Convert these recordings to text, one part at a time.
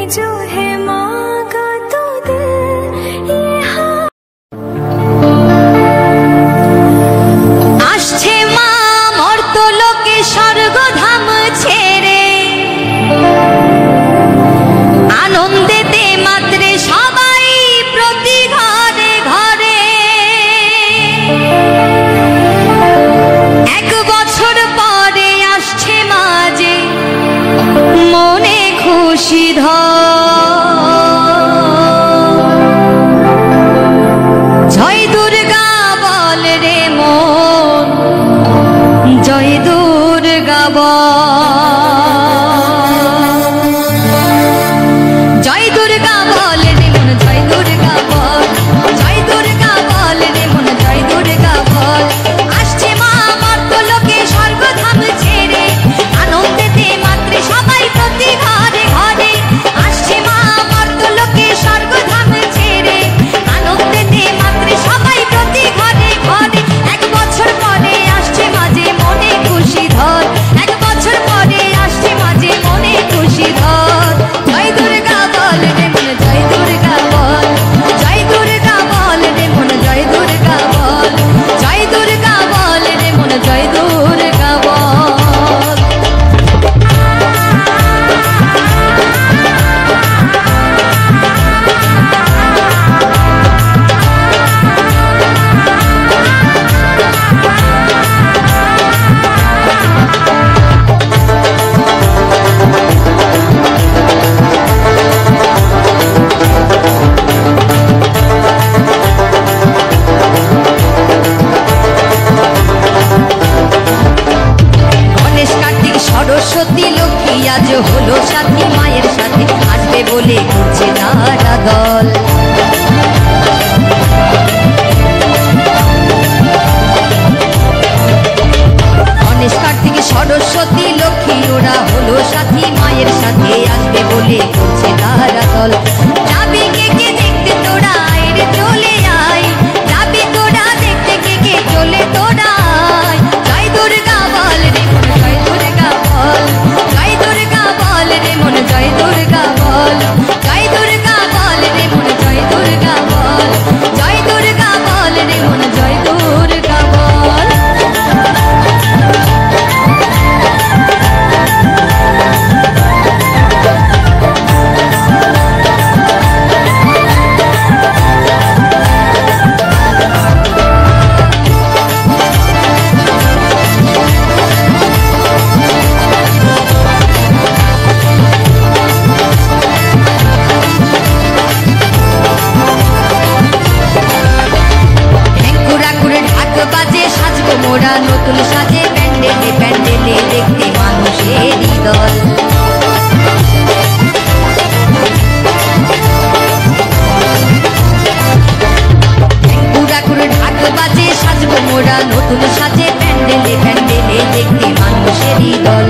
जो है मांगा तो दिल ये আসছে মা মর্তলোকে স্বর্গধাম ছেড়ে আনন্দেতে মাত্রে সবাই প্রতি ঘরে ঘরে এক বছর পরে আসছে মাঝে মনে খুশি জয় দুর্গা বল রে মন জয় দুর্গা জয় দুর্গা বল রে মন জয় দুর্গা বল জয় দুর্গা বল রে মন জয় দুর্গা বল আসছে মা মর্তলোকে স্বর্গধাম ছেড়ে আনন্দেতে মাত্রে সবাই প্রতি ঘরে ঘরে আসছে মা মর্তলোকে স্বর্গধাম ছেড়ে আনন্দেতে মাত্রে সবাই প্রতি ঘরে ঘরে এক বছর পরে আসছে মাঝে মনে খুশি ধর এক বছর পরে আসছে মাঝে মনে খুশি ধর জয় দুর্গা বল রে মন জয় দুর্গা বল জয় দুর্গা বল রে মন জয় দুর্গা বল জয় দুর্গা বল রে মন জয় দুর্গা বল গণেশ কার্তিক সরস্বতী লক্ষ্মী আজ হলো সাথী মায়ের সাথে আসবে বলে ঘুরছে তারা দল গণেশ কার্তিক সরস্বতী লক্ষ্মী ওরা হলো সাথী মায়ের সাথে আসবে বলে ঘুরছে তারা দল যাবি কে কে দেখতে তোরা আয় রে চলে আয় যাবি তোরা দেখতে কে কে চলে তোরা আয় জয় দুর্গা বল রে মন জয় দুর্গা বল জয় দুর্গা বল রে মন জয় দুর্গা বল জয় দুর্গা বল রে মন জয় দুর্গা বল জয় দুর্গা বল রে মন জয় দুর্গা বল মোরা নতুন সাজে প্যান্ডেলে প্যান্ডেলে দেখতে মানুষেরই দল পুরাকুর ঢাক বাজে সাজবো মোরা নতুন সাজে প্যান্ডেলে প্যান্ডেলে দেখতে মানুষেরই দল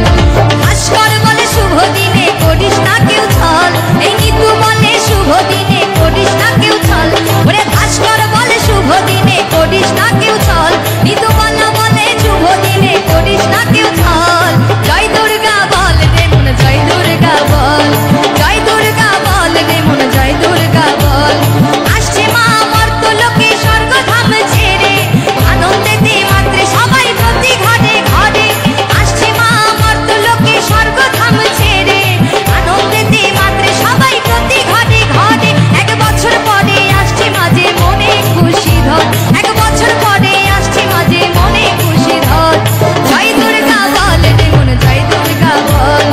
ভাস্কর বলে শুভ দিনে করিস না কেউ ছল এই নিতু বলে শুভ দিনে করিস না কেউ ছল ওরে ভাস্কর বলে শুভ দিনে করিস না কেউ ছল নিতু বলে শুভ দিনে করিস না কেউ ছল জয় দুর্গা বল রে মন জয় দুর্গা বল জয় দুর্গা বল রে মন জয় দুর্গা বল আসছে মা মর্তলোকে স্বর্গধাম ছেড়ে আনন্দেতে মাত্রে সবাই প্রতি ঘরে ঘরে আসছে মা মর্তলোকে স্বর্গধাম ছেড়ে আনন্দেতে মাত্রে সবাই প্রতি ঘরে ঘরে এক বছর পরে আসছে মাঝে মনে খুশি ধর এক বছর পরে আসছে মাঝে মনে খুশি ধর জয় দুর্গা বল রে মন জয় দুর্গা বল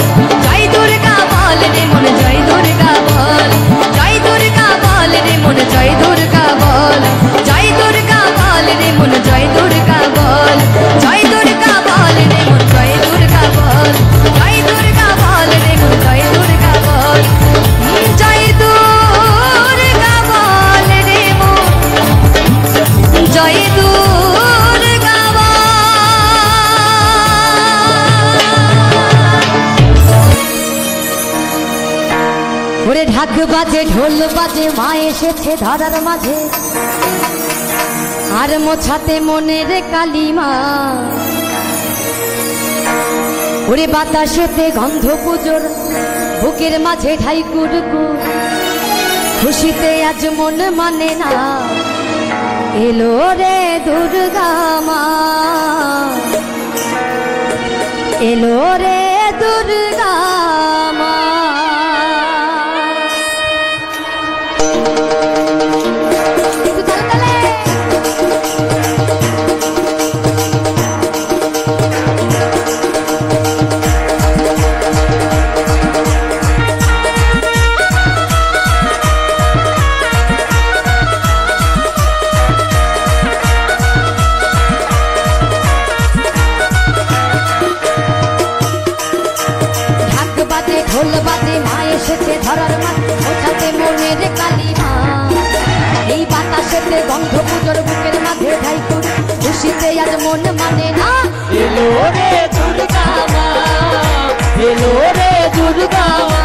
জয় দুর্গা বল রে মন জয় দুর্গা বল জয় দুর্গা বল রে মন জয় দুর্গা বল জয় দুর্গা বল রে মন জয় দুর্গা বল জয় দুর্গা বল রে মন জয় দুর্গা বল জয় দুর্গা বল রে মন জয় দুর্গা বল জয় দুর্গা বল রে মন জয় দুর্গা বল ওরে ঢাক বাজে ঢোল বাজে মা এসেছে ধরার মাঝে আর মোছাতে মনের কালিমা ওরে বাতাসেতে গন্ধ পুজোর বুকের মাঝে ঠাই কুড়কু খুশিতে আজ মন মানে না এলো রে দুর্গা মা এলো রে দুর্গা মা ঢোল বাজে মা এসেছে ধরার মাঠ ওঠাতে মনের কালী মা এই বাতাসেতে গন্ধ পুজোর বুকের মাঝে ঠাইকুর খুশিতে আজ মন মানে না এলো রে দুর্গা মা এলো রে দুর্গা মা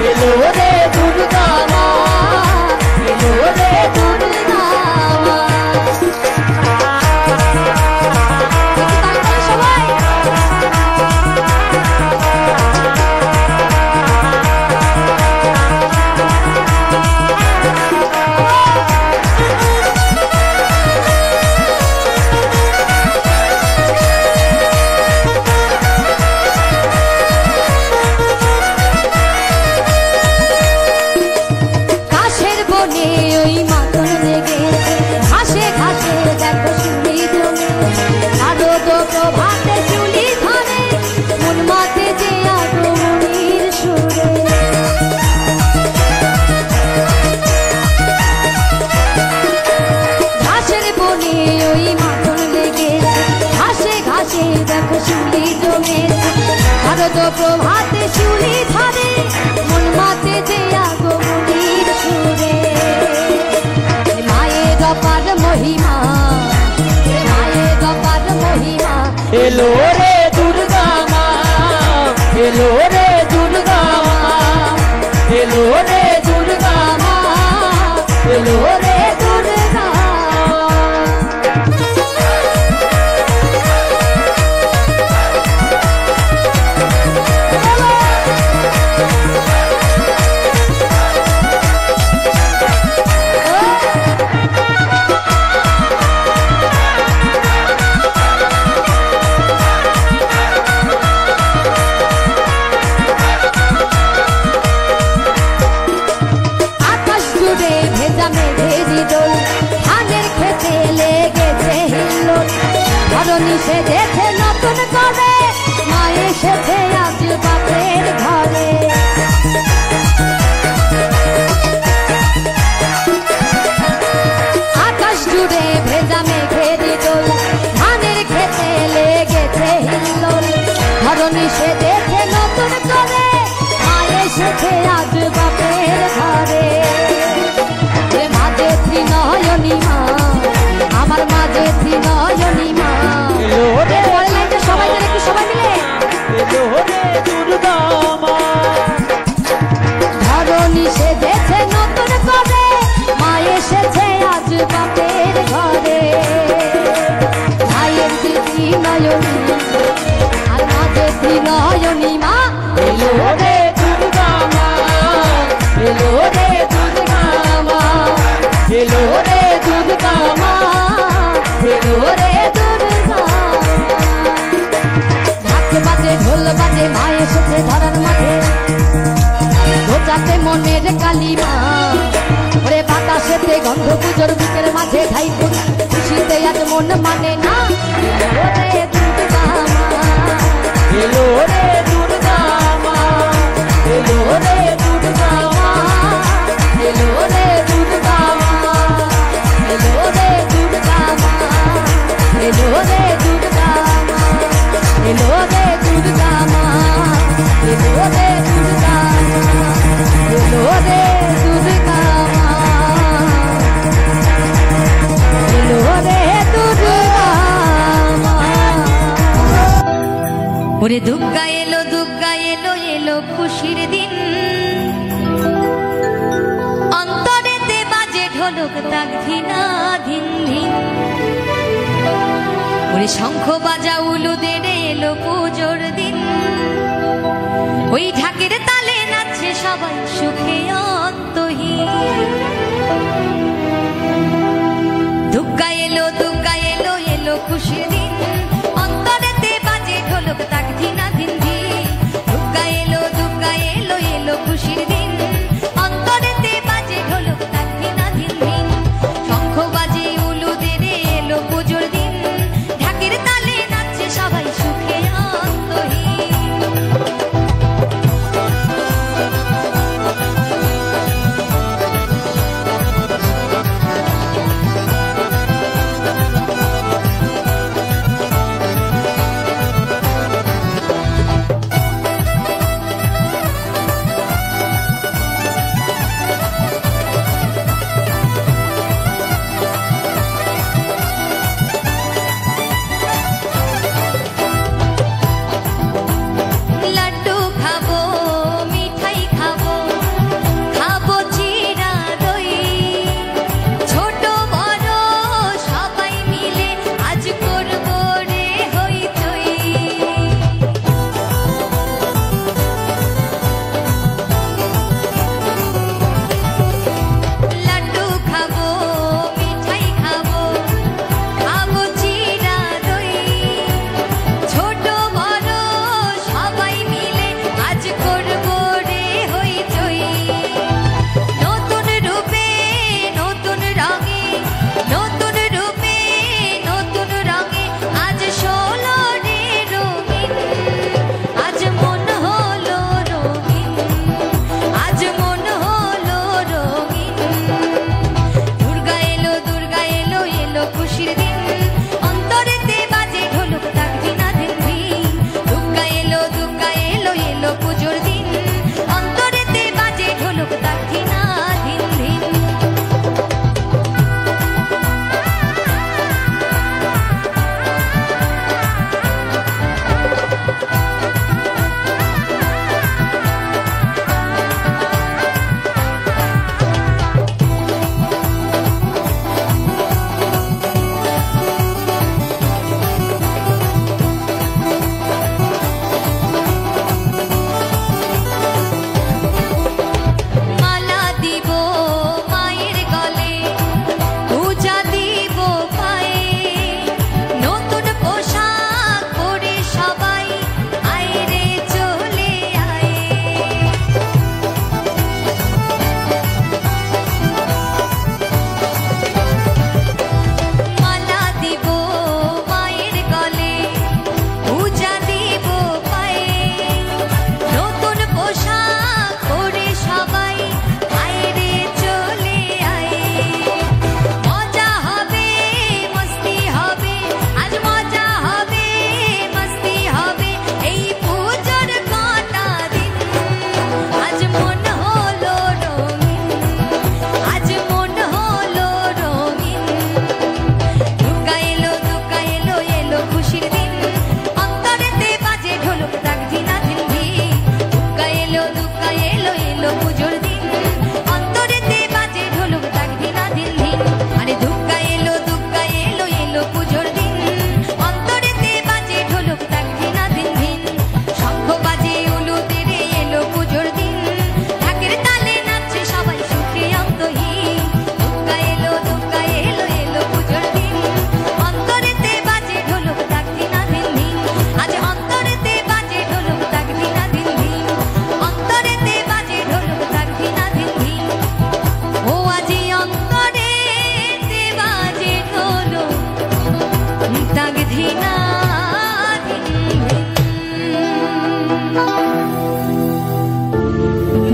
এলো রে দুর্গা মা এলো রে দুর্গা মা সবাই প্রভাতে চুলি ধরে মন মাতে যে আগমনীর সুরে মায়ের অপার মহিমা মায়ের অপার মহিমা এলো রে দুর্গা মা এলো রে দুর্গা মা এলো রে দুর্গা মা এলো রে দুর্গা সেজেছে নতুন করে মা এসেছে আজ বাপের ঘরে আকাশ জুড়ে ভেজা মেঘের দোল ধানের খেতে লেগেছে হিল্লোল ধরণী সেজেছে নতুন করে মা এসেছে আজ বাপের ঘরে মাঝে ত্রিনয়নী মা আমার মাঝে ত্রিনয়নী মা সবাই একটু সবাই মিলে দুর্গা মা ধরণী সেজেছে নতুন করে মা এসেছে আজ বাপের ঘরে ভাইয়ের দিদি নয়নী আর মাঝে ত্রিনয়নী মা এলো রে দুর্গা মা এলো রে দুর্গা মা এলো রে দুর্গা মা এলো রে দুর্গা বাজে ঢোল বাজে মা এসেছে ধরার মাঠে গোচাতে মনের কালী মা ওরে বাতাসেতে গন্ধ পুজোর বুকের মাঝে ঠাই খুশিতে আজ মন মানে না ওরে দুর্গা মা এলো রে দুর্গা মা এলো রে দুর্গা মা এলো রে দুর্গা মা এলো রে দুর্গা মা এলো রে দুর্গা মা এলো রে দুর্গা মা এলো রে দুর্গা মা এলো রে দুর্গা মা এলো রে দুর্গা মা ওরে দুর্গা এলো এলো খুশির দিন অন্তরেতে বাজে ঢোলক তাক ধিনা ধিন ধিন ওরে শঙ্খ বাজা উলুদের এলো পুজোর দিন, ওই ঢাকের তালে নাচছে সবাই সুখে অন্তহীন। দুগ্গা এলো এলো খুশির দিন, অন্তরেতে বাজে ঢোলক তাক ধিনা ধিন ধিন। দুগ্গা এলো এলো খুশির দিন, অন্তরেতে বাজে ঢোলক তাক ধিনা ধিন ধিন। শঙ্খ বাজে উলুদে রে এলো পুজোর দিন, ঢাকের তালে নাচছে সবাই সুখে অন্তহীন।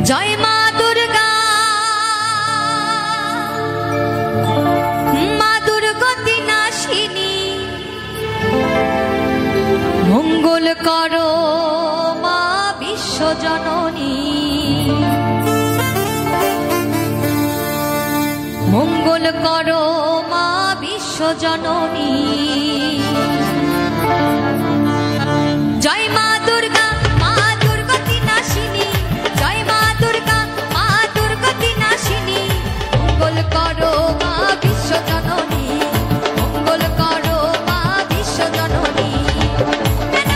জয় মা দুর্গা, মা দুর্গতি নাশিনী, মঙ্গল করো মা বিশ্বজননী, মঙ্গল করো মা বিশ্বজননী। জয় মা দুর্গা, মা দুর্গতি নাশিনী, জয় মা দুর্গা, মা দুর্গতি নাশিনী, মঙ্গল করো মা বিশ্বজননী, মঙ্গল করো মা বিশ্বজননী। কেন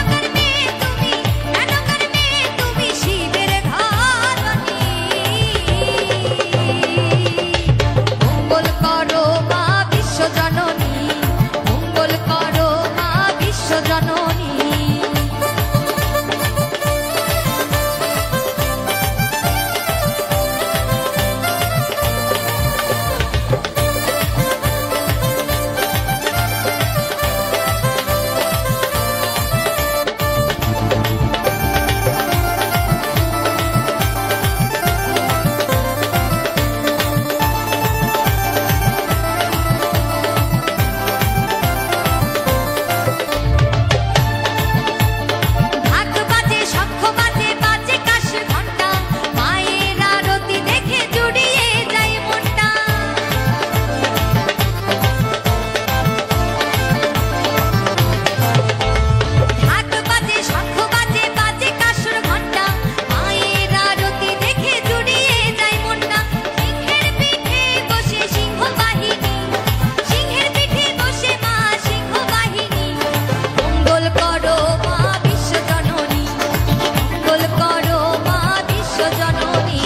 বিশ্বজননী।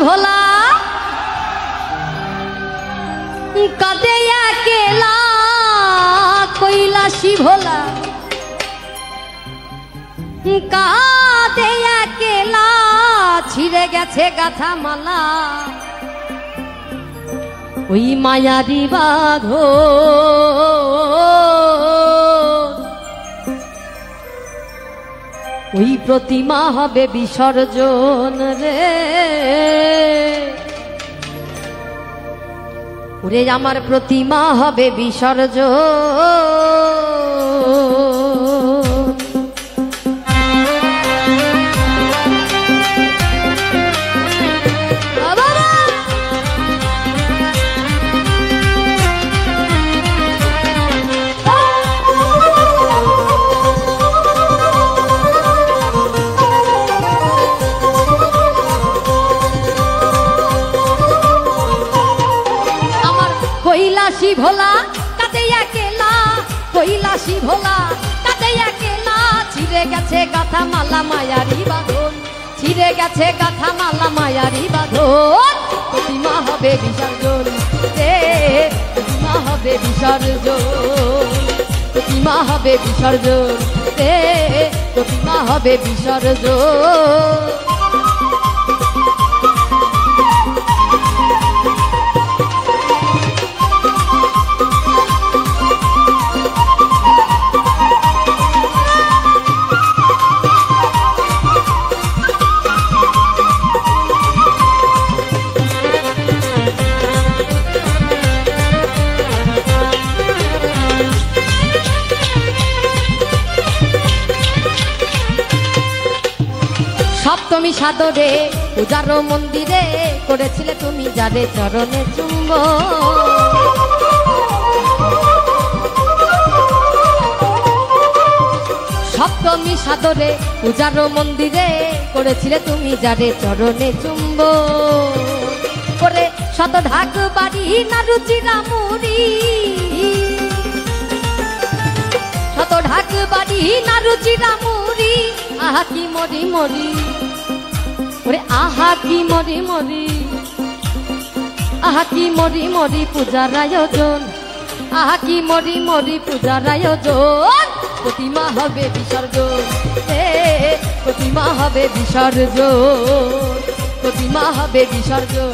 ভোলা কাঁদে একেলা কৈলাসী ভোলা কাঁদে একেলা ছিঁড়ে গেছে গাথা মালা ওই মায়ারি বাঁধো ওই প্রতিমা হবে বিসর্জন রে ওরে আমার প্রতিমা হবে বিসর্জন কৈলাসী ভোলা কাঁদে একেলা কৈলাসী ভোলা কাঁদে একেলা ছিঁড়ে গেছে গাথা মালা মায়ারি বাঁধন ছিঁড়ে গেছে গাথা মালা মায়ারি বাঁধন প্রতিমা হবে বিসর্জন রে প্রতিমা হবে বিসর্জন প্রতিমা হবে বিসর্জন রে প্রতিমা হবে বিসর্জন সপ্তমী সাদরে পূজার মন্দিরে করেছিলে তুমি যারে চরণে চুম্ব সপ্তমী সাদরে পূজার মন্দিরে করেছিলে তুমি যারে চরণে চুম্ব করে শত ঢাক বাড়ি না রুচিরা মুড়ি শত ঢাক বাড়ি না রুচিরা মুড়ি আহা কি মরি মরি ওরে আহা কি মরি মরি আহা কি মরি মরি পূজার আয়োজন আহা কি মরি মরি পূজার আয়োজন প্রতিমা হবে বিসর্জন প্রতিমা হবে বিসর্জন প্রতিমা হবে বিসর্জন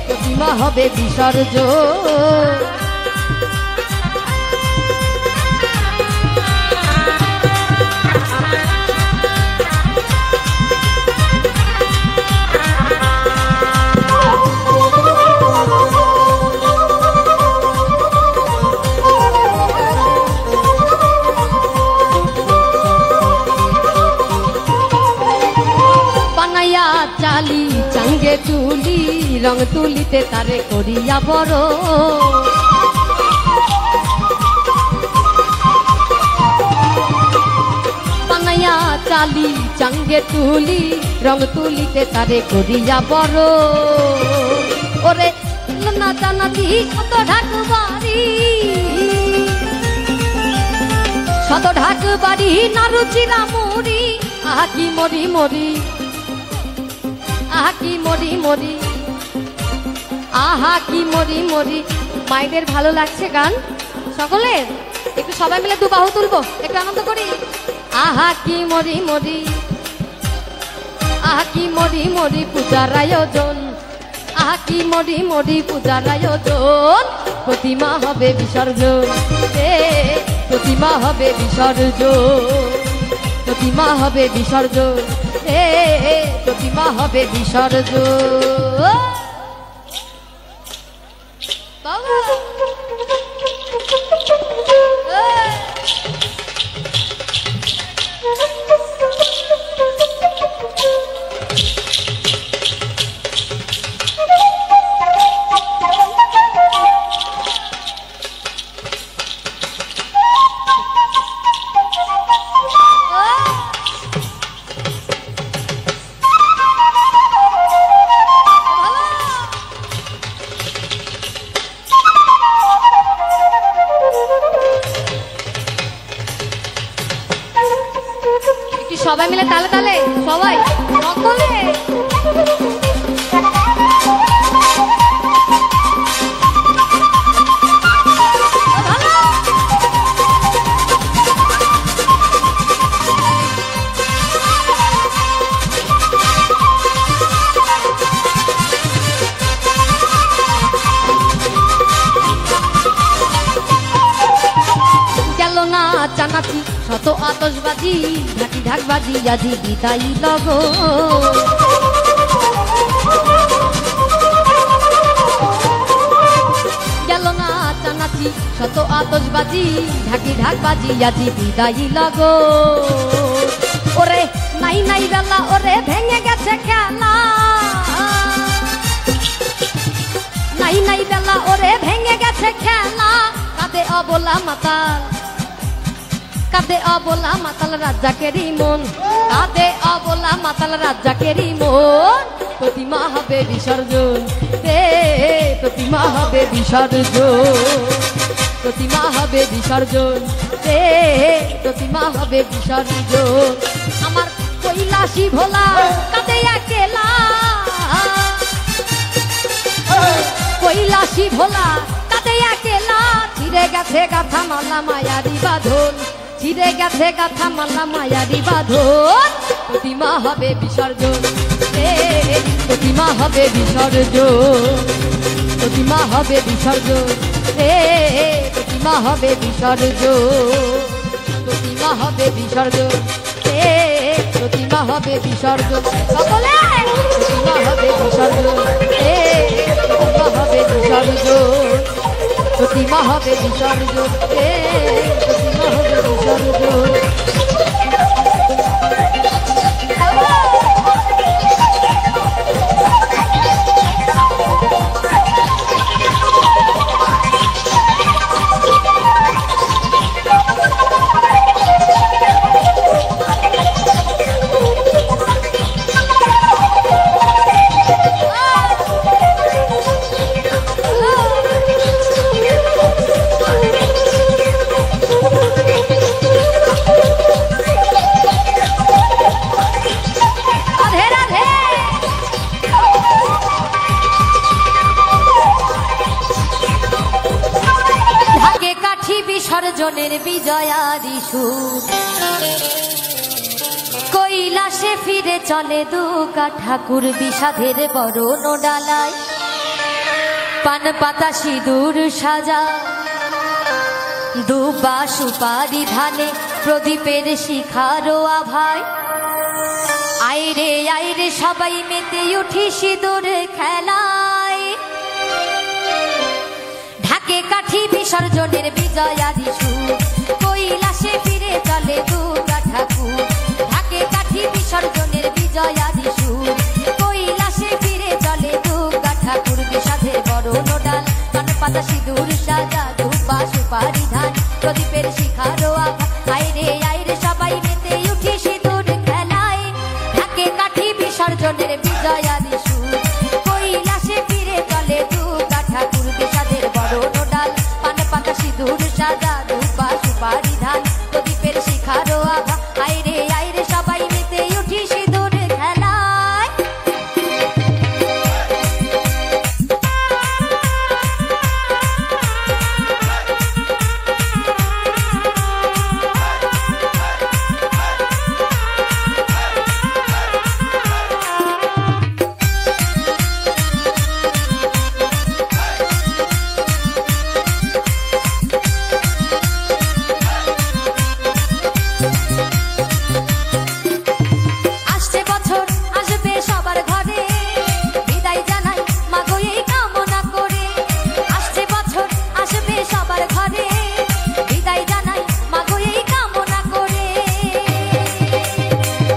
প্রতিমা হবে বিসর্জন চালি চাঙ্গে তুলি রং তুলিতে তারে করিয়া বড় বানাইয়া চালি চাঙ্গে তুলি রং তুলিতে তারে করিয়া বড় ওরে না জানাতি কত ঢাক বাড়ি শত ঢাক বাড়ি না রুচিরা মুড়ি আহা কি মরি মরি আহা কি মরি মরি আহা কি মরি মরি মায়েদের ভালো লাগছে গান সকলের একটু সবাই মিলে দু বাহু তুলবো একটু আনন্দ করি আহা কি মরি মরি আহা কি মরি মরি পূজার আয়োজন আহা কি মরি মরি পূজার আয়োজন প্রতিমা হবে বিসর্জন প্রতিমা হবে বিসর্জন প্রতিমা হবে বিসর্জন প্রতিমা হবে বিসর্জন বাবা সবাই মিলে তালে তালে সবাই সকলে চানাচি শত আতশবাজি ঢাকি ঢাকবাজি আজি বিদায়ী লগ গেল না চানাচি শত আতশবাজি ঢাকি ঢাকবাজি আজি বিদায়ী লগ ওরে নাই নাই বেলা ওরে ভেঙে গেছে খেলা নাই নাই বেলা ওরে ভেঙে গেছে খেলা কাঁদে অবলা মাতাল কাঁদে অবলা মাতাল রাজ্জাকেরই মন কাঁদে অবলা মাতাল রাজ্জাকেরই মন প্রতিমা হবে বিসর্জন প্রতিমা হবে বিসর্জন প্রতিমা হবে বিসর্জন প্রতিমা হবে বিসর্জন আমার কৈলাসী ভোলা কাঁদে একলা কৈলাসী ভোলা কাঁদে একলা ছিঁড়ে গেছে গাথা মালা মায়ারি বাঁধন ছিঁড়ে গেছে গাথা মালা মায়ারি বাঁধন প্রতিমা হবে বিসর্জন প্রতিমা হবে বিসর্জন প্রতিমা হবে বিসর্জন প্রতিমা হবে বিসর্জন প্রতিমা হবে বিসর্জন প্রতিমা হবে বিসর্জন সকলে প্রতিমা হবে বিসর্জন প্রতিমা হবে বিসর্জন প্রতিমা হবে বিসর্জন প্রতিমা হবে বিসর্জন বিসর্জনের বিজয়ারি সুর। কৈলাসে ফিরে চলে দুর্গা ঠাকুর বিষাদের বরণ ডালায়, পান পাতা সিঁদুর সাজা দুবা সুপারি ধানে প্রদীপের শিখারো আভায়। আইরে আইরে সবাই মেতে উঠি সিঁদুর খেলায়, ঢাকে কাঠি বিসর্জনের বিজয়ারি সুর। কৈলাসে ফিরে চলে দুর্গা ঠাকুর, ঢাকে কাঠি বিসর্জনের বিজয়ারি সুর। কৈলাসে ফিরে চলে দুর্গা ঠাকুর বিষাদের বরণ ডাল, পান পাতা সিঁদুর সাজা দুবা সুপারি ধান প্রদীপের শিখারো আভা। আইরে আইরে সবাই মেতে উঠি সিঁদুর খেলায়, ঢাকে কাঠি বিসর্জনের বিজয়ারি সুর। কৈলাসে ফিরে চলে দুর্গা ঠাকুর বিষাদের বরণ ডাল, পান পাতা সিঁদুর সাজা দুবা সুপারি ধান প্রদীপের শিখারো আভা। আইরে আইরে সবাই মেতে উঠি সিঁদুর খেলায়। আসছে বছর আসবে সবার ঘরে, বিদায় জানাই মাগো এই কামনা করে। আসছে বছর আসবে সবার ঘরে, বিদায় জানাই মাগো এই কামনা করে।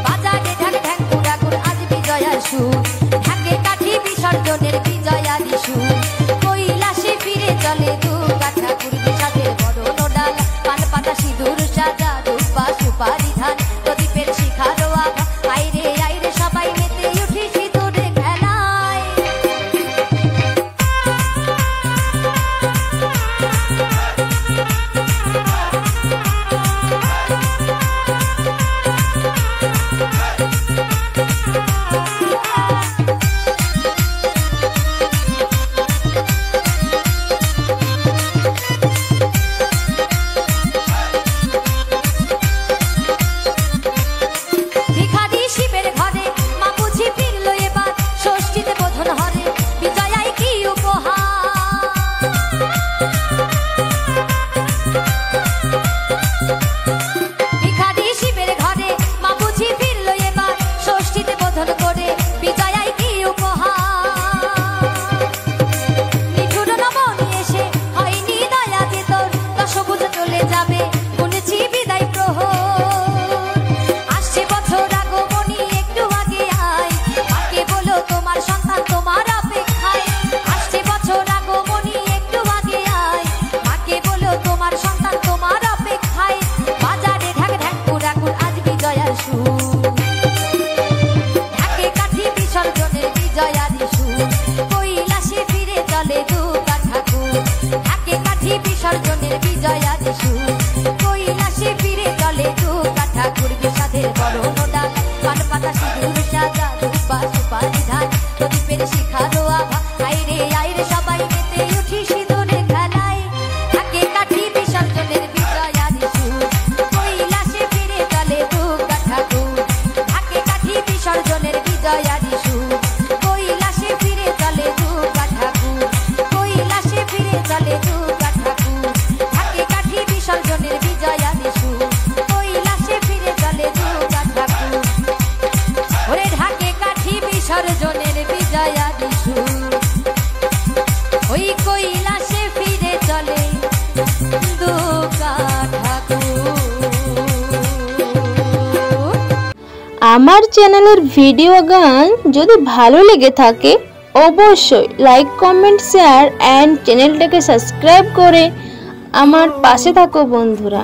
বাজারে ঢাক ঢ্যাং কুড়াকুর আজ বিজয়ার সুর, ঢাকে কাঠি বিসর্জনের বিজয়ারি সুর। কৈলাসে ফিরে চলে দুর্গা ঠাকুর বিষাদের বরণ ডাল, পান পাতা সিঁদুর সাজা দুবা সুপারি ধান প্রদীপের শিখারো আভা। আইরে আইরে সবাই মেতে উঠি সিঁদুর খেলায়। ভিখারি শিবের ঘরে মা বুঝি ফিরলো এবার, ষষ্ঠীতে বোধন হরে বিজয়ায় কি উপহার। ভিখারি শিবের ঘরে মা বুঝি ফিরলো এবার, ষষ্ঠীতে বোধন করে বিজয়ায় কি উপহার। নিঠুর নবনী এসে হয়নি দয়া যে তোর, দশভুজ চলে যাবে শুনেছি বিদায় প্রহর। আসছে বছর আগমনী একটু আগে আয়, মাকে বলো তোমার সন্তান তোমার অপেক্ষায়। আসছে বছর আগমনী একটু আগে আয়, মাকে বলো তোমার সন্তান তোমার অপেক্ষায়। বাজারে ঢাক ঢাক কুড়াকুর আজ বিজয়ার সুর, ঢাকে কাঠি বিসর্জনের বিজয়ারি সুর। কৈলাসে ফিরে চলে দুর্গা ঠাকুর, ঢাকে কাঠি বিসর্জনের বিজয়ারি সুর। কৈলাসে ফিরে চলে দুর্গা ঠাকুর বিষাদের বরণ ডাল, পান পাতা সিঁদুর সাজা দুবা সুপারি ধান প্রদীপের শিখারো আভা। আইরে আইরে সবাই মেতে উঠি সিঁদুর খেলায়, ঢাকে কাঠি বিসর্জনের বিজয়ারি সুর। কৈলাসে ফিরে চলে দুর্গা ঠাকুর, ঢাকে কাঠি বিসর্জনের বিজয়ারি সুর। কৈলাসে ফিরে চলে দুর্গা ঠাকুর, কৈলাসে ফিরে চলে দুর্গা ঠাকুর, ঢাকে কাঠি বিসর্জনের বিজয়ারি সুর। কৈলাসে ফিরে চলে দুর্গা ঠাকুর, ওরে ঢাকে কাঠি বিসর্জনের বিজয়ারি সুর। ওই কৈলাসে ফিরে চলে দুর্গা ঠাকুর। আমার চ্যানেলের ভিডিও গান যদি ভালো লেগে থাকে অবশ্যই লাইক কমেন্ট শেয়ার এন্ড চ্যানেলটাকে সাবস্ক্রাইব করে আমার পাশে থাকো বন্ধুরা।